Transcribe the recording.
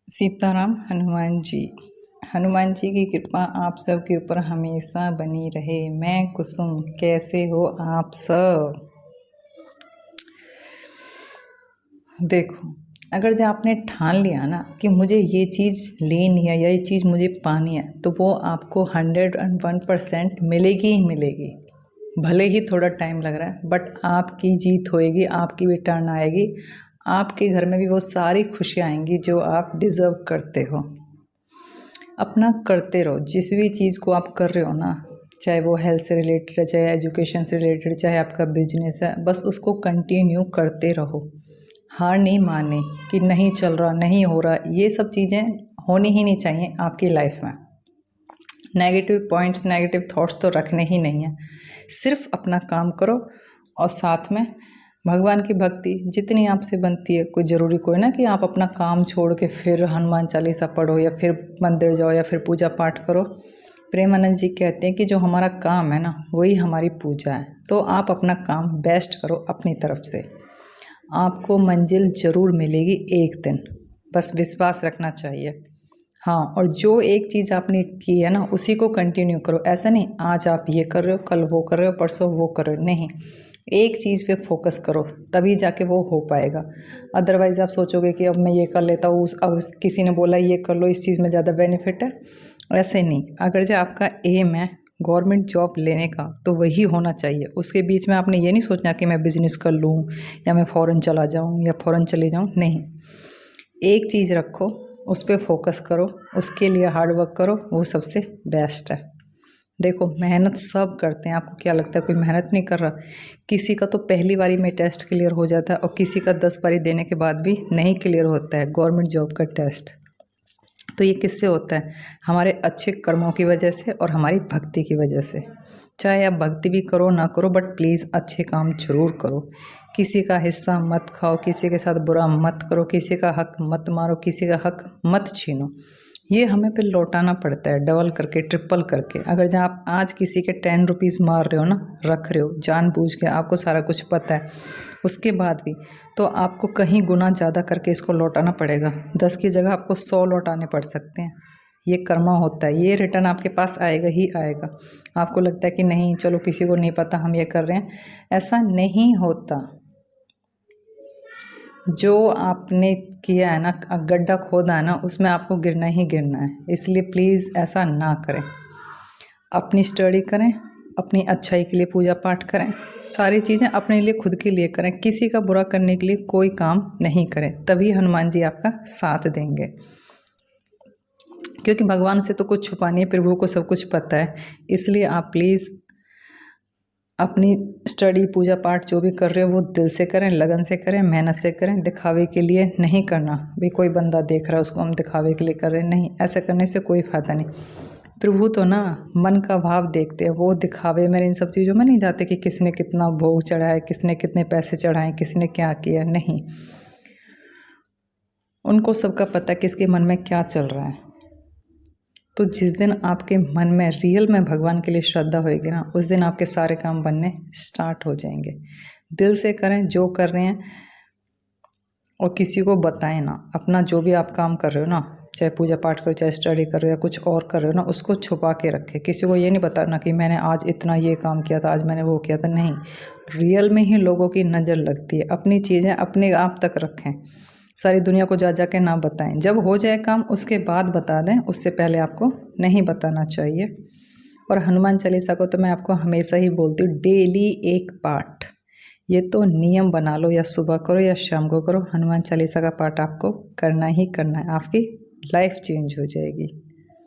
सीताराम हनुमान जी की कृपा आप सब के ऊपर हमेशा बनी रहे। मैं कुसुम, कैसे हो आप सब। देखो, अगर जब आपने ठान लिया ना कि मुझे ये चीज़ लेनी है या ये चीज़ मुझे पानी है, तो वो आपको 101% मिलेगी ही मिलेगी। भले ही थोड़ा टाइम लग रहा है, बट आपकी जीत होएगी, आपकी भी टर्न आएगी। आपके घर में भी वो सारी खुशियाँ आएंगी जो आप डिज़र्व करते हो। अपना करते रहो, जिस भी चीज़ को आप कर रहे हो ना, चाहे वो हेल्थ से रिलेटेड है, चाहे एजुकेशन से रिलेटेड, चाहे आपका बिजनेस है, बस उसको कंटिन्यू करते रहो। हार नहीं माने कि नहीं चल रहा, नहीं हो रहा, ये सब चीज़ें होनी ही नहीं चाहिए आपकी लाइफ में। नेगेटिव पॉइंट्स, नेगेटिव थॉट्स तो रखने ही नहीं है। सिर्फ अपना काम करो और साथ में भगवान की भक्ति जितनी आपसे बनती है। कोई ज़रूरी कोई ना कि आप अपना काम छोड़ के फिर हनुमान चालीसा पढ़ो या फिर मंदिर जाओ या फिर पूजा पाठ करो। प्रेमानंद जी कहते हैं कि जो हमारा काम है ना, वही हमारी पूजा है। तो आप अपना काम बेस्ट करो अपनी तरफ से, आपको मंजिल ज़रूर मिलेगी एक दिन, बस विश्वास रखना चाहिए। हाँ, और जो एक चीज़ आपने की है ना, उसी को कंटिन्यू करो। ऐसा नहीं आज आप ये कर रहे हो, कल वो कर रहे हो, परसों वो कर रहे हो, नहीं, एक चीज़ पे फोकस करो, तभी जाके वो हो पाएगा। अदरवाइज़ आप सोचोगे कि अब मैं ये कर लेता हूँ, अब किसी ने बोला ये कर लो, इस चीज़ में ज़्यादा बेनिफिट है, ऐसे नहीं। अगर जो आपका एम है गवर्नमेंट जॉब लेने का, तो वही होना चाहिए। उसके बीच में आपने ये नहीं सोचना कि मैं बिजनेस कर लूँ या मैं फ़ॉरेन चला जाऊँ या फ़ॉरेन चले जाऊँ, नहीं। एक चीज़ रखो, उस पर फोकस करो, उसके लिए हार्ड वर्क करो, वो सबसे बेस्ट है। देखो, मेहनत सब करते हैं। आपको क्या लगता है कोई मेहनत नहीं कर रहा? किसी का तो पहली बारी में टेस्ट क्लियर हो जाता है और किसी का 10 बारी देने के बाद भी नहीं क्लियर होता है गवर्नमेंट जॉब का टेस्ट। तो ये किससे होता है? हमारे अच्छे कर्मों की वजह से और हमारी भक्ति की वजह से। चाहे आप भक्ति भी करो ना करो, बट प्लीज़ अच्छे काम जरूर करो। किसी का हिस्सा मत खाओ, किसी के साथ बुरा मत करो, किसी का हक मत मारो, किसी का हक मत छीनो। ये हमें फिर लौटाना पड़ता है डबल करके, ट्रिपल करके। अगर जब आप आज किसी के 10 रुपीज़ मार रहे हो ना, रख रहे हो जानबूझ के, आपको सारा कुछ पता है, उसके बाद भी तो आपको कहीं गुना ज़्यादा करके इसको लौटाना पड़ेगा। 10 की जगह आपको 100 लौटाने पड़ सकते हैं। ये कर्मा होता है, ये रिटर्न आपके पास आएगा ही आएगा। आपको लगता है कि नहीं चलो किसी को नहीं पता हम ये कर रहे हैं, ऐसा नहीं होता। जो आपने किया है ना, गड्ढा खोदा है ना, उसमें आपको गिरना ही गिरना है। इसलिए प्लीज़ ऐसा ना करें। अपनी स्टडी करें, अपनी अच्छाई के लिए पूजा पाठ करें, सारी चीज़ें अपने लिए खुद के लिए करें। किसी का बुरा करने के लिए कोई काम नहीं करें, तभी हनुमान जी आपका साथ देंगे। क्योंकि भगवान से तो कुछ छुपा नहीं है, प्रभु को सब कुछ पता है। इसलिए आप प्लीज़ अपनी स्टडी, पूजा पाठ जो भी कर रहे हो वो दिल से करें, लगन से करें, मेहनत से करें। दिखावे के लिए नहीं करना, भी कोई बंदा देख रहा है उसको हम दिखावे के लिए कर रहे हैं, नहीं। ऐसा करने से कोई फ़ायदा नहीं। प्रभु तो ना मन का भाव देखते हैं, वो दिखावे में इन सब चीज़ों में नहीं जाते कि किसने कितना भोग चढ़ाया, किसने कितने पैसे चढ़ाए, किसने क्या किया, नहीं। उनको सबका पता है किसके मन में क्या चल रहा है। तो जिस दिन आपके मन में रियल में भगवान के लिए श्रद्धा होएगी ना, उस दिन आपके सारे काम बनने स्टार्ट हो जाएंगे। दिल से करें जो कर रहे हैं, और किसी को बताएं ना। अपना जो भी आप काम कर रहे हो ना, चाहे पूजा पाठ करो, चाहे स्टडी कर रहे हो या कुछ और कर रहे हो ना, उसको छुपा के रखें। किसी को ये नहीं बताना कि मैंने आज इतना ये काम किया था, आज मैंने वो किया था, नहीं। रियल में ही लोगों की नज़र लगती है। अपनी चीज़ें अपने आप तक रखें, सारी दुनिया को जा के ना बताएं। जब हो जाए काम उसके बाद बता दें, उससे पहले आपको नहीं बताना चाहिए। और हनुमान चालीसा को तो मैं आपको हमेशा ही बोलती हूँ, डेली एक पाठ। ये तो नियम बना लो, या सुबह करो या शाम को करो, हनुमान चालीसा का पाठ आपको करना ही करना है। आपकी लाइफ चेंज हो जाएगी।